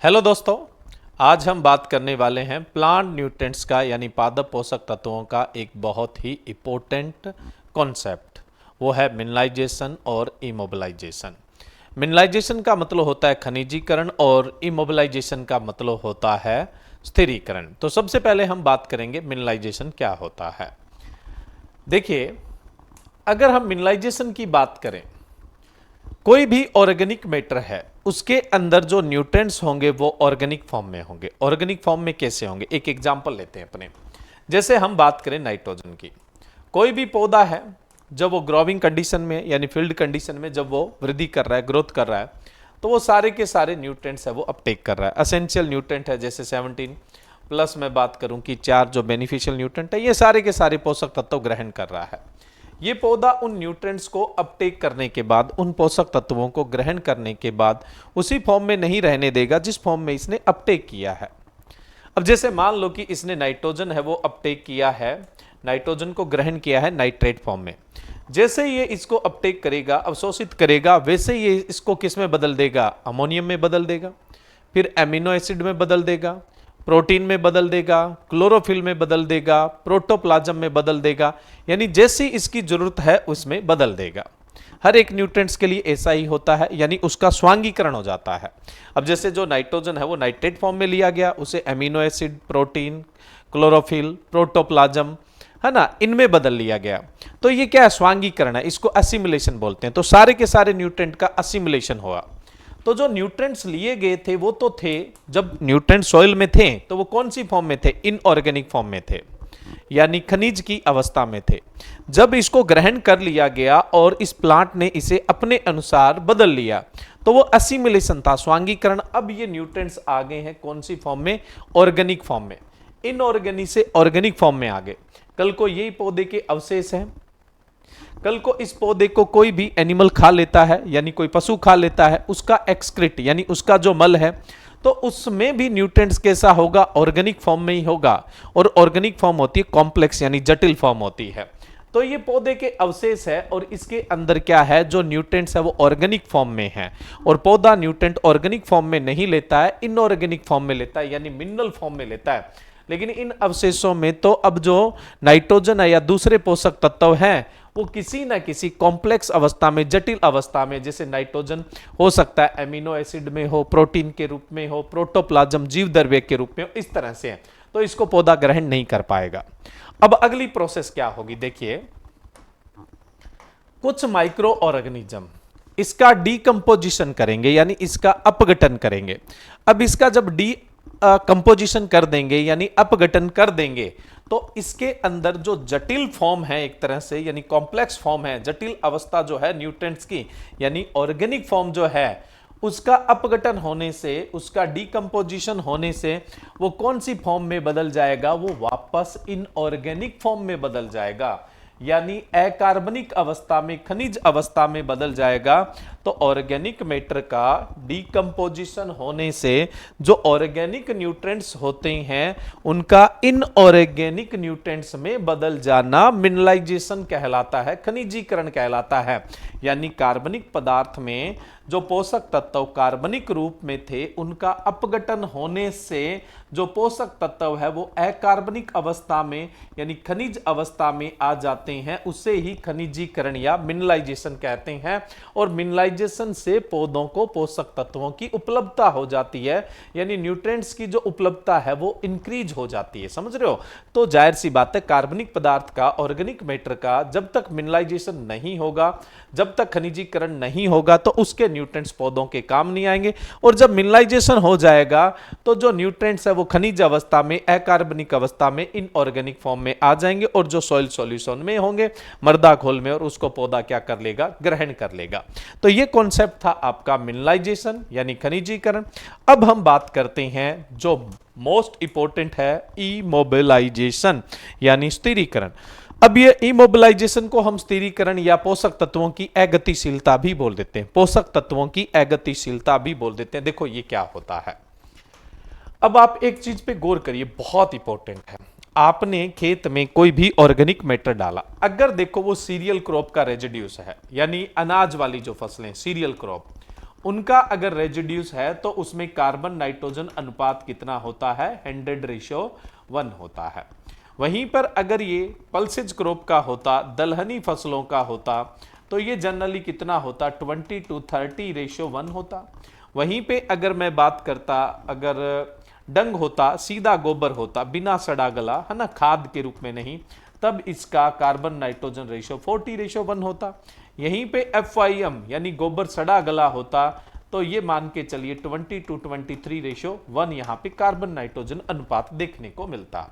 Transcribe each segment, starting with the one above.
Hello दोस्तों। आज हम बात करने वाले हैं प्लांट न्यूट्रिएंट्स का यानी पादप पोषक तत्वों का एक बहुत ही इम्पोर्टेंट कॉन्सेप्ट। वो है मिनरलाइजेशन और इमोबिलाइजेशन। मिनरलाइजेशन का मतलब होता है खनिजीकरण और इमोबिलाइजेशन का मतलब होता है स्थिरीकरण। तो सबसे पहले हम बात करेंगे मिनरलाइजेशन क्या होता है। देखिए, अगर हम मिनरलाइजेशन की बात करें, कोई भी ऑर्गेनिक मैटर है उसके अंदर जो न्यूट्रिएंट्स होंगे वो ऑर्गेनिक फॉर्म में होंगे। ऑर्गेनिक फॉर्म में कैसे होंगे, एक एग्जांपल लेते हैं अपने। जैसे हम बात करें नाइट्रोजन की, कोई भी पौधा है जब वो ग्रोविंग कंडीशन में यानी फील्ड कंडीशन में जब वो वृद्धि कर रहा है, ग्रोथ कर रहा है, तो वो सारे के सारे न्यूट्रिएंट्स है वो अपटेक कर रहा है। असेंशियल न्यूट्रिएंट है जैसे 17 प्लस मैं बात करूं कि 4 जो बेनिफिशियल न्यूट्रिएंट है, ये सारे के सारे पोषक तत्व ग्रहण कर रहा है। ये पौधा उन न्यूट्रिएंट्स को अपटेक करने के बाद, उन पोषक तत्वों को ग्रहण करने के बाद उसी फॉर्म में नहीं रहने देगा जिस फॉर्म में इसने अपटेक किया है। अब जैसे मान लो कि इसने नाइट्रोजन है वो अपटेक किया है, नाइट्रोजन को ग्रहण किया है नाइट्रेट फॉर्म में। जैसे ये इसको अपटेक करेगा, अवशोषित करेगा, वैसे ये इसको किस में बदल देगा, अमोनियम में बदल देगा, फिर एमिनो एसिड में बदल देगा, प्रोटीन में बदल देगा, क्लोरोफिल में बदल देगा, प्रोटोप्लाज्म में बदल देगा, यानी जैसी इसकी जरूरत है उसमें बदल देगा। हर एक न्यूट्रिएंट्स के लिए ऐसा ही होता है, यानी उसका स्वांगीकरण हो जाता है। अब जैसे जो नाइट्रोजन है वो नाइट्रेट फॉर्म में लिया गया, उसे amino acid, protein, chlorophyll, protoplasm, है ना, इनमें बदल लिया गया। तो ये क्या है, स्वांगीकरण है, इसको असिमिलेशन बोलते हैं। तो सारे के सारे न्यूट्रिएंट का असिमिलेशन हुआ। तो जो न्यूट्रिएंट्स लिए गए थे वो तो थे, जब न्यूट्रिएंट सॉइल में थे तो वो कौन सी फॉर्म में थे, इनऑर्गेनिक फॉर्म में थे, यानी खनिज की अवस्था में थे। जब इसको ग्रहण कर लिया गया और इस प्लांट ने इसे अपने अनुसार बदल लिया तो वो असिमिलेशन था, स्वांगीकरण। अब ये न्यूट्रिएंट्स आ गए हैं कौन सी फॉर्म में, ऑर्गेनिक फॉर्म में। इनऑर्गेनिक से ऑर्गेनिक फॉर्म में आ गए। कल को यही पौधे के अवशेष हैं, कल को इस पौधे को कोई भी एनिमल खा लेता है, यानी कोई पशु खा लेता है, उसका एक्सक्रीट यानी उसका जो मल है, तो उसमें भी न्यूट्रिएंट्स कैसा होगा, ऑर्गेनिक फॉर्म में ही होगा। और ऑर्गेनिक फॉर्म होती है कॉम्प्लेक्स यानी जटिल फॉर्म होती है। तो ये पौधे के अवशेष है और इसके अंदर क्या है, जो न्यूट्रिएंट्स है वो ऑर्गेनिक फॉर्म में है। और पौधा न्यूट्रिएंट ऑर्गेनिक फॉर्म में नहीं लेता है, इनऑर्गेनिक फॉर्म में लेता है, यानी मिनरल फॉर्म में लेता है। लेकिन इन अवशेषों में तो अब जो नाइट्रोजन है या दूसरे पोषक तत्व हैं वो किसी ना किसी कॉम्प्लेक्स अवस्था में, जटिल अवस्था में, जैसे नाइट्रोजन हो सकता है एमिनो एसिड में हो, प्रोटीन के रूप में हो, प्रोटोप्लाज्म जीव द्रव्य के रूप में हो, इस तरह से है। तो इसको पौधा ग्रहण नहीं कर पाएगा। अब अगली प्रोसेस क्या होगी, देखिए, कुछ माइक्रो ऑर्गेनिज्म इसका डीकंपोजिशन करेंगे, यानी इसका अपघटन करेंगे। अब इसका जब कंपोजिशन कर देंगे यानी अपघटन कर देंगे तो इसके अंदर जो जटिल फॉर्म है, एक तरह से यानी कॉम्प्लेक्स फॉर्म है, जटिल अवस्था जो है न्यूट्रिएंट्स की, यानी ऑर्गेनिक फॉर्म जो है, उसका अपघटन होने से, उसका डीकंपोजिशन होने से वो कौन सी फॉर्म में बदल जाएगा, वो वापस इनऑर्गेनिक फॉर्म में बदल जाएगा, यानी अकार्बनिक अवस्था में, खनिज अवस्था में बदल जाएगा। तो ऑर्गेनिक मैटर का डीकंपोजिशन होने से जो ऑर्गेनिक न्यूट्रिएंट्स होते हैं उनका इनऑर्गेनिक न्यूट्रिएंट्स में बदल जाना मिनरलाइजेशन कहलाता है, खनिजीकरण कहलाता है। यानी कार्बनिक पदार्थ में जो पोषक तत्व कार्बनिक रूप में थे उनका अपघटन होने से जो पोषक तत्व है वो अकार्बनिक अवस्था में यानी खनिज अवस्था में आ जाते हैं, उसे ही खनिजीकरण या मिनरलाइजेशन कहते हैं। और मिनरलाइजेशन से पौधों को पोषक तत्वों की उपलब्धता हो जाती है, यानी न्यूट्रिएंट्स की जो उपलब्धता है वो इंक्रीज हो जाती है। समझ रहे हो? तो जाहिर सी बात है, कार्बनिक पदार्थ का, ऑर्गेनिक मैटर का जब तक मिनरलाइजेशन नहीं होगा, जब तक खनिजीकरण नहीं होगा, तो उसके न्यूट्रिएंट्स पौधों के काम नहीं आएंगे। और जब मिनरलाइजेशन हो जाएगा तो जो न्यूट्रिएंट्स है वो खनिज अवस्था में, अकार्बनिक अवस्था में, इनऑर्गेनिक फॉर्म में आ जाएंगे और जो सॉइल सॉल्यूशन में होंगे, मृदा घोल में, और उसको पौधा क्या कर लेगा, ग्रहण कर लेगा। तो ये कॉन्सेप्ट था आपका मिनरलाइजेशन यानी खनिजीकरण। अब हम बात करते हैं जो मोस्ट इंपॉर्टेंट है, इमोबिलाइजेशन यानी स्थिरीकरण। अब ये इमोबिलाइजेशन को हम स्थिरीकरण या पोषक तत्वों की अगतिशीलता भी बोल देते हैं, पोषक तत्वों की अगतिशीलता भी बोल देते हैं। देखो ये क्या होता है। अब आप एक चीज पे गौर करिए, बहुत इंपॉर्टेंट है। आपने खेत में कोई भी ऑर्गेनिक मैटर डाला, अगर देखो वो सीरियल क्रॉप का रेजिड्यूस है, यानी अनाज वाली जो फसलें, सीरियल क्रॉप, उनका अगर रेजिड्यूस है तो उसमें कार्बन नाइट्रोजन अनुपात कितना होता है, 100:1 होता है। वहीं पर अगर ये पल्सेज क्रॉप का होता, दलहनी फसलों का होता, तो ये जनरली कितना होता, 20:30:1 होता। वहीं पे अगर मैं बात करता, अगर डंग होता, सीधा गोबर होता, बिना सड़ा गला, है ना, खाद के रूप में नहीं, तब इसका कार्बन नाइट्रोजन रेशियो 40:1 होता। यहीं पे FYM यानी गोबर सड़ा गला होता, तो ये मान के चलिए 20:23:1 यहां पे कार्बन नाइट्रोजन अनुपात देखने को मिलता।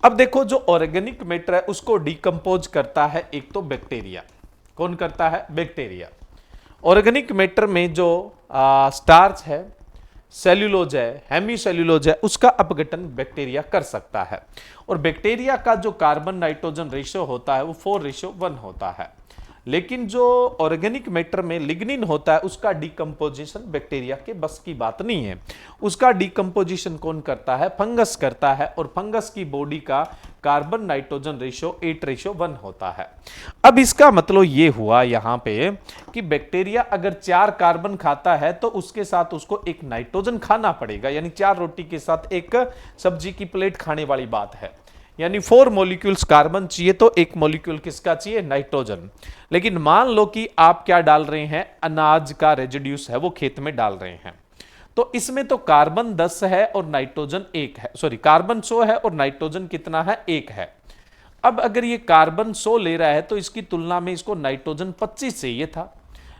अब देखो, जो ऑर्गेनिक मैटर है उसको डिकम्पोज करता है एक तो बैक्टीरिया। कौन करता है, बैक्टीरिया। ऑर्गेनिक मैटर में जो स्टार्च है, सेल्यूलोज है, हेमी सेल्यूलोज है, उसका अपघटन बैक्टीरिया कर सकता है। और बैक्टीरिया का जो कार्बन नाइट्रोजन रेशियो होता है वो 4:1 होता है। लेकिन जो ऑर्गेनिक मैटर में लिग्निन होता है उसका डिकम्पोजिशन बैक्टीरिया के बस की बात नहीं है। उसका डिकम्पोजिशन कौन करता है, फंगस करता है। और फंगस की बॉडी का कार्बन नाइट्रोजन रेशियो 8:1 होता है। अब इसका मतलब ये हुआ यहां पे कि बैक्टीरिया अगर 4 कार्बन खाता है तो उसके साथ उसको एक नाइट्रोजन खाना पड़ेगा, यानी 4 रोटी के साथ एक सब्जी की प्लेट खाने वाली बात है। यानी 4 मॉलिक्यूल्स कार्बन चाहिए तो एक मॉलिक्यूल किसका चाहिए, नाइट्रोजन। लेकिन मान लो कि आप क्या डाल रहे हैं, अनाज का रेजिड्यूस है वो खेत में डाल रहे हैं, तो इसमें तो कार्बन 10 है और नाइट्रोजन 1 है, सॉरी कार्बन 100 है और नाइट्रोजन कितना है, 1 है। अब अगर ये कार्बन 100 ले रहा है तो इसकी तुलना में इसको नाइट्रोजन 25 चाहिए था,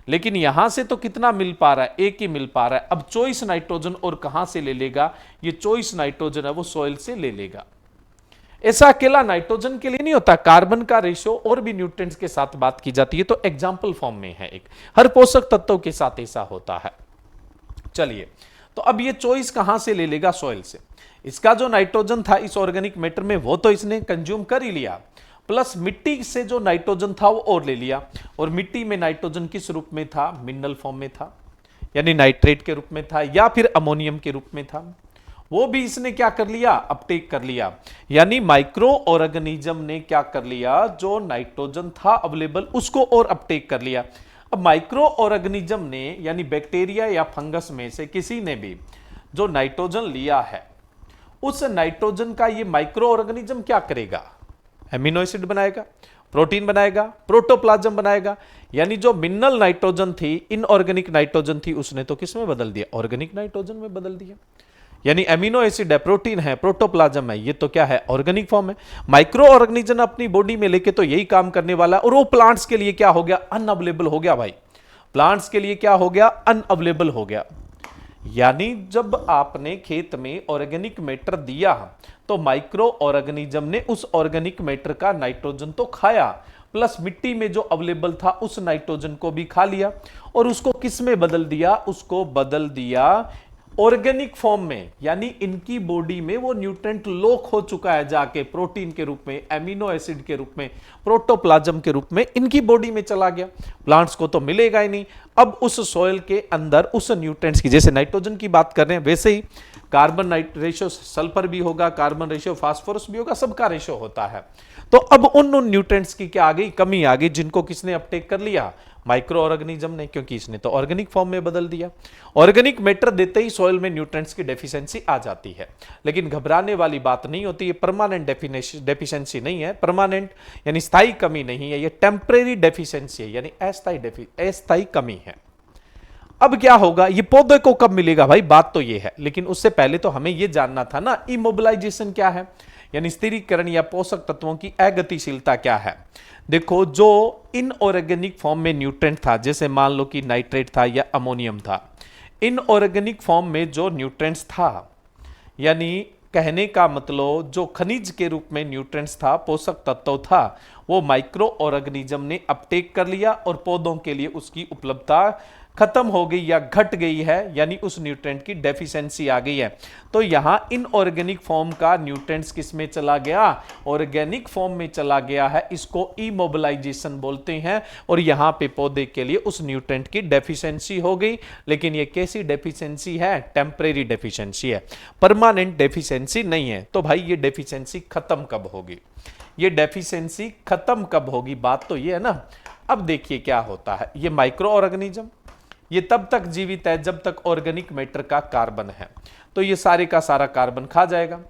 लेकिन यहां से तो कितना मिल पा रहा है, 1 ही मिल पा रहा है। अब चॉइस नाइट्रोजन और कहां से ले लेगा, ये चॉइस नाइट्रोजन है वो सॉइल से ले लेगा। ऐसा अकेला नाइट्रोजन के लिए नहीं होता, कार्बन का रेशियो और भी न्यूट्रिएंट्स के साथ बात की जाती है, तो एग्जाम्पल फॉर्म में है एक, हर पोषक तत्वों के साथ ऐसा होता है। चलिए, तो अब ये चॉइस कहां से ले लेगा, सॉइल से। इसका जो नाइट्रोजन था इस ऑर्गेनिक मैटर में वो तो इसने कंज्यूम कर ही लिया, प्लस मिट्टी से जो नाइट्रोजन था वो और ले लिया। और मिट्टी में नाइट्रोजन किस रूप में था, मिनरल फॉर्म में था, यानी नाइट्रेट के रूप में था या फिर अमोनियम के रूप में था, वो भी इसने क्या कर लिया, अपटेक कर लिया। यानी माइक्रो ऑर्गेनिज्म ने क्या कर लिया, जो नाइट्रोजन था अवेलेबल उसको और अपटेक कर लिया। अब माइक्रो ऑर्गेनिज्म ने यानी बैक्टीरिया या फंगस में से किसी ने भी जो नाइट्रोजन लिया है, उस नाइट्रोजन का ये माइक्रो ऑर्गेनिज्म क्या करेगा, एमिनो एसिड बनाएगा, प्रोटीन बनाएगा, प्रोटोप्लाज्म बनाएगा। यानी जो मिनरल नाइट्रोजन थी, इनऑर्गेनिक नाइट्रोजन थी, उसने तो किस में बदल दिया, ऑर्गेनिक नाइट्रोजन में बदल दिया। यानी एमिनो एसिड है, प्रोटीन है, प्रोटोप्लाज्म है, ये तो क्या है, ऑर्गेनिक फॉर्म है। माइक्रो ऑर्गेनिज्म अपनी बॉडी में लेके तो यही काम करने वाला है। और वो प्लांट्स के लिए क्या हो गया, अनअवेलेबल हो गया भाई, प्लांट्स के लिए क्या हो गया, अनअवेलेबल हो गया। यानी जब आपने खेत में ऑर्गेनिक मैटर दिया तो माइक्रो ऑर्गेनिज्म ने उस ऑर्गेनिक मैटर का नाइट्रोजन तो खाया, प्लस मिट्टी में जो अवेलेबल था उस नाइट्रोजन को भी खा लिया। और उसको किस में बदल दिया, उसको बदल दिया ऑर्गेनिक फॉर्म में। यानी इनकी बॉडी में वो न्यूट्रिएंट लॉक हो चुका है, जाके प्रोटीन के रूप में, एमिनो एसिड के रूप में, प्रोटोप्लाज्म के रूप में इनकी बॉडी में चला गया। प्लांट्स को तो मिलेगा ही नहीं। अब उस सॉइल के अंदर उस न्यूट्रिएंट्स की, जैसे नाइट्रोजन की बात कर रहे हैं वैसे ही कार्बन रेशियो सल्फर भी होगा, कार्बन रेशियो फास्फोरस भी होगा, सबका रेशियो होता है। तो अब उन न्यूट्रिएंट्स की क्या आ गई, कमी आ गई, जिनको किसने अपटेक कर लिया, माइक्रो ऑर्गेनिज्म ने, क्योंकि इसने तो ऑर्गेनिक फॉर्म में बदल दिया। ऑर्गेनिक मैटर देते ही सॉइल में न्यूट्रिएंट्स की डेफिशिएंसी आ जाती है। लेकिन घबराने वाली बात नहीं होती, ये परमानेंट डेफिशिएंसी नहीं है, परमानेंट यानी स्थायी कमी नहीं है, ये टेम्परेरी डेफिशिएंसी है, यानी अस्थायी कमी है। अब क्या होगा, ये पौधे को कब मिलेगा भाई, बात तो ये है। लेकिन उससे पहले तो हमें ये जानना था ना, इमोबिलाइजेशन क्या है, यानी स्थिरीकरण या पोषक तत्वों की अगतिशीलता क्या है। देखो, जो इनऑर्गेनिक फॉर्म में न्यूट्रिएंट था, जैसे मान लो कि नाइट्रेट था या अमोनियम था, इनऑर्गेनिक फॉर्म में जो न्यूट्रिएंट्स था, यानी कहने का मतलब जो खनिज के रूप में न्यूट्रिएंट्स था, पोषक तत्व था, वो माइक्रो ऑर्गेनिज्म ने अपटेक कर लिया और पौधों के लिए उसकी उपलब्धता खत्म हो गई या घट गई है, यानी उस न्यूट्रिएंट की डेफिशिएंसी आ गई है। तो यहां इनऑर्गेनिक फॉर्म का न्यूट्रिएंट्स किस में चला गया, ऑर्गेनिक फॉर्म में चला गया है, इसको इमोबिलाइजेशन बोलते हैं। और यहां पे पौधे के लिए उस न्यूट्रिएंट की डेफिशिएंसी हो गई। लेकिन ये कैसी डेफिशिएंसी है, टेम्परेरी डेफिशिएंसी है, परमानेंट डेफिशिएंसी नहीं है। तो भाई ये डेफिशिएंसी खत्म कब होगी, ये डेफिशिएंसी खत्म कब होगी, बात तो ये है ना। अब देखिए क्या होता है, ये माइक्रो ऑर्गेनिज्म, ये तब तक जीवित है जब तक ऑर्गेनिक मैटर का कार्बन है। तो ये सारे का सारा कार्बन खा जाएगा।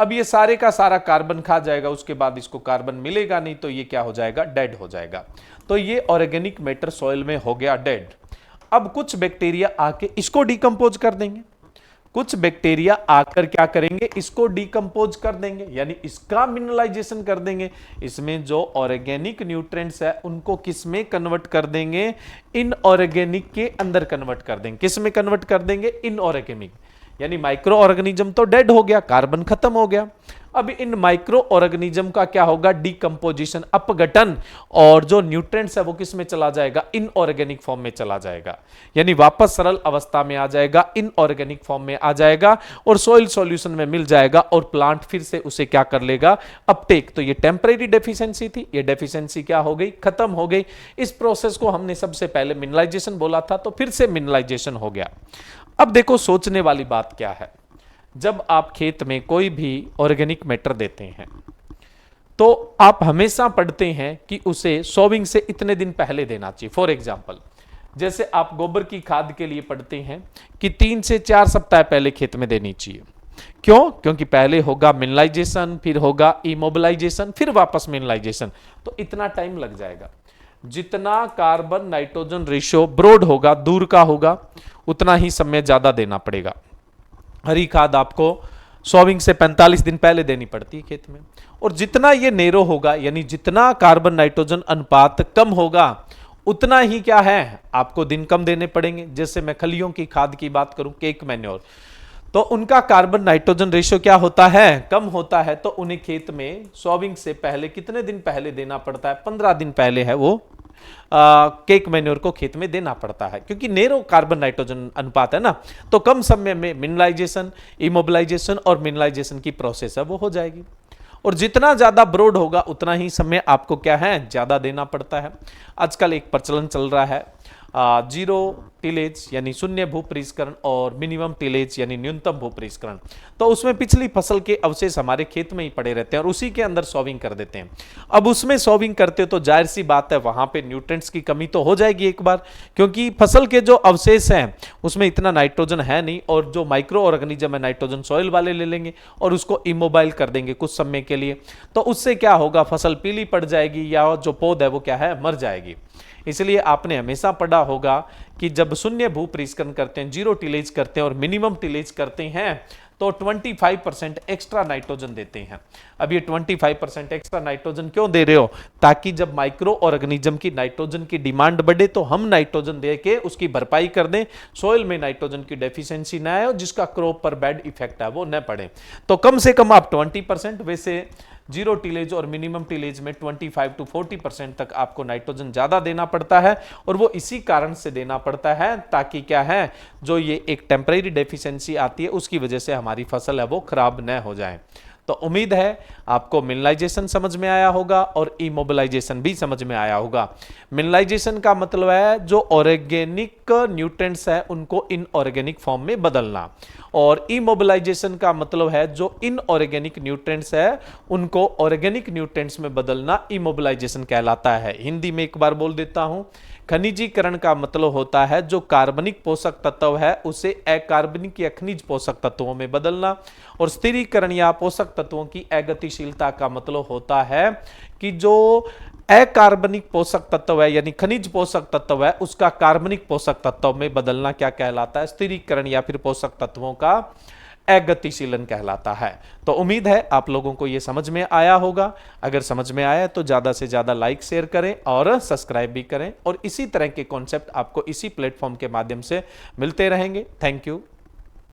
अब ये सारे का सारा कार्बन खा जाएगा, उसके बाद इसको कार्बन मिलेगा नहीं, तो ये क्या हो जाएगा, डेड हो जाएगा। तो ये ऑर्गेनिक मैटर सॉइल में हो गया डेड। अब कुछ बैक्टीरिया आके इसको डिकम्पोज कर देंगे, कुछ बैक्टीरिया आकर क्या करेंगे, इसको डिकम्पोज कर देंगे, यानी इसका मिनरलाइजेशन कर देंगे। इसमें जो ऑर्गेनिक न्यूट्रिएंट्स है उनको किस में कन्वर्ट कर देंगे, इनऑर्गेनिक के अंदर कन्वर्ट कर देंगे। किस में कन्वर्ट कर देंगे, इनऑर्गेनिक। यानी माइक्रो ऑर्गेनिज्म तो डेड हो गया, कार्बन खत्म हो गया। अब इन माइक्रो ऑर्गेनिज्म का क्या होगा, डिकम्पोजिशन, अपघटन, और जो न्यूट्रिएंट्स है वो किस में चला जाएगा, इनऑर्गेनिक फॉर्म में चला जाएगा, यानी वापस सरल अवस्था में आ जाएगा, इनऑर्गेनिक फॉर्म में आ जाएगा और सॉइल सॉल्यूशन में मिल जाएगा और प्लांट फिर से उसे क्या कर लेगा, अपटेक। तो ये टेम्परेरी डेफिशिएंसी थी, ये डेफिशिएंसी क्या हो गई, खत्म हो गई। इस प्रोसेस को हमने सबसे पहले मिनरलाइजेशन बोला था, तो फिर से मिनरलाइजेशन हो गया। अब देखो सोचने वाली बात क्या है, जब आप खेत में कोई भी ऑर्गेनिक मैटर देते हैं तो आप हमेशा पढ़ते हैं कि उसे सोविंग से इतने दिन पहले देना चाहिए। फॉर एग्जाम्पल, जैसे आप गोबर की खाद के लिए पढ़ते हैं कि 3 से 4 सप्ताह पहले खेत में देनी चाहिए। क्यों? क्योंकि पहले होगा मिनरलाइजेशन, फिर होगा इमोबिलाइजेशन, फिर वापस मिनरलाइजेशन, तो इतना टाइम लग जाएगा। जितना कार्बन नाइट्रोजन रेशियो ब्रॉड होगा, दूर का होगा, उतना ही समय ज्यादा देना पड़ेगा। हरी खाद आपको सोविंग से 45 दिन पहले देनी पड़ती है खेत में, और जितना ये नेरो होगा, यानी जितना कार्बन नाइट्रोजन अनुपात कम होगा, उतना ही क्या है, आपको दिन कम देने पड़ेंगे। जैसे मैं खलियों की खाद की बात करूं, केक मैन्योर, तो उनका कार्बन नाइट्रोजन रेशियो क्या होता है, कम होता है, तो उन्हें खेत में सोविंग से पहले कितने दिन पहले देना पड़ता है, 15 दिन पहले है वो केक मैन्योर को खेत में देना पड़ता है, क्योंकि नेरो कार्बन नाइट्रोजन अनुपात है ना। तो कम समय में मिनरलाइजेशन, इमोबिलाइजेशन और मिनरलाइजेशन की प्रोसेस है वो हो जाएगी, और जितना ज्यादा ब्रॉड होगा उतना ही समय आपको क्या है, ज्यादा देना पड़ता है। आजकल एक प्रचलन चल रहा है जीरो टिलेज यानी शून्य भू परिष्करण और मिनिमम टिलेज यानी न्यूनतम भू परिष्करण। तो उसमें पिछली फसल के अवशेष हमारे खेत में ही पड़े रहते हैं और उसी के अंदर सोविंग कर देते हैं। अब उसमें सोविंग करते तो जाहिर सी बात है वहां पे न्यूट्रिएंट्स की कमी तो हो जाएगी एक बार, क्योंकि फसल के जो अवशेष हैं उसमें इतना नाइट्रोजन है नहीं, और जो माइक्रो ऑर्गेनिज्म है नाइट्रोजन सॉइल वाले ले लेंगे और उसको इमोबाइल कर देंगे कुछ समय के लिए। तो उससे क्या होगा, फसल पीली पड़ जाएगी या जो पौध है वो क्या है, मर जाएगी। इसलिए आपने हमेशा पढ़ा होगा कि जब शून्य भू परिष्करण करते हैं, जीरो टिलेज करते हैं और मिनिमम टिलेज करते हैं, तो 25% एक्स्ट्रा नाइट्रोजन देते हैं। अब ये 25% एक्स्ट्रा नाइट्रोजन क्यों दे रहे हो, ताकि जब माइक्रो ऑर्गेनिज्म की नाइट्रोजन की डिमांड बढ़े तो हम नाइट्रोजन दे के उसकी भरपाई कर दें, सॉइल में नाइट्रोजन की डेफिशिएंसी ना आए और जिसका क्रॉप पर बैड इफेक्ट है वो न पड़े। तो कम से कम आप 20%, वैसे जीरो टिलेज और मिनिमम टिलेज में 25 to 40% तक आपको नाइट्रोजन ज्यादा देना पड़ता है, और वो इसी कारण से देना पड़ता है ताकि क्या है, जो ये एक टेम्परेरी डेफिशिएंसी आती है उसकी वजह से हमारी फसल है वो खराब न हो जाए। तो उम्मीद है आपको मिनरलाइजेशन समझ में आया होगा और इमोबिलाइजेशन भी समझ में आया होगा। मिनरलाइजेशन का मतलब है जो ऑर्गेनिक न्यूट्रिएंट्स है उनको इनऑर्गेनिक फॉर्म में बदलना, और इमोबिलाइजेशन का मतलब है जो इनऑर्गेनिक न्यूट्रिएंट्स है उनको ऑर्गेनिक न्यूट्रिएंट्स में बदलना इमोबिलाइजेशन कहलाता है। हिंदी में एक बार बोल देता हूं, खनिजीकरण का मतलब होता है जो कार्बनिक पोषक तत्व है उसे अकार्बनिक या खनिज पोषक तत्वों में बदलना, और स्थिरीकरण या पोषक तत्वों की अगतिशीलता का मतलब होता है कि जो अकार्बनिक पोषक तत्व है यानी खनिज पोषक तत्व है उसका कार्बनिक पोषक तत्व में बदलना क्या कहलाता है, स्थिरीकरण या फिर पोषक तत्वों का अगतिशीलन कहलाता है। तो उम्मीद है आप लोगों को यह समझ में आया होगा। अगर समझ में आया तो ज्यादा से ज्यादा लाइक शेयर करें और सब्सक्राइब भी करें, और इसी तरह के कॉन्सेप्ट आपको इसी प्लेटफॉर्म के माध्यम से मिलते रहेंगे। Thank you.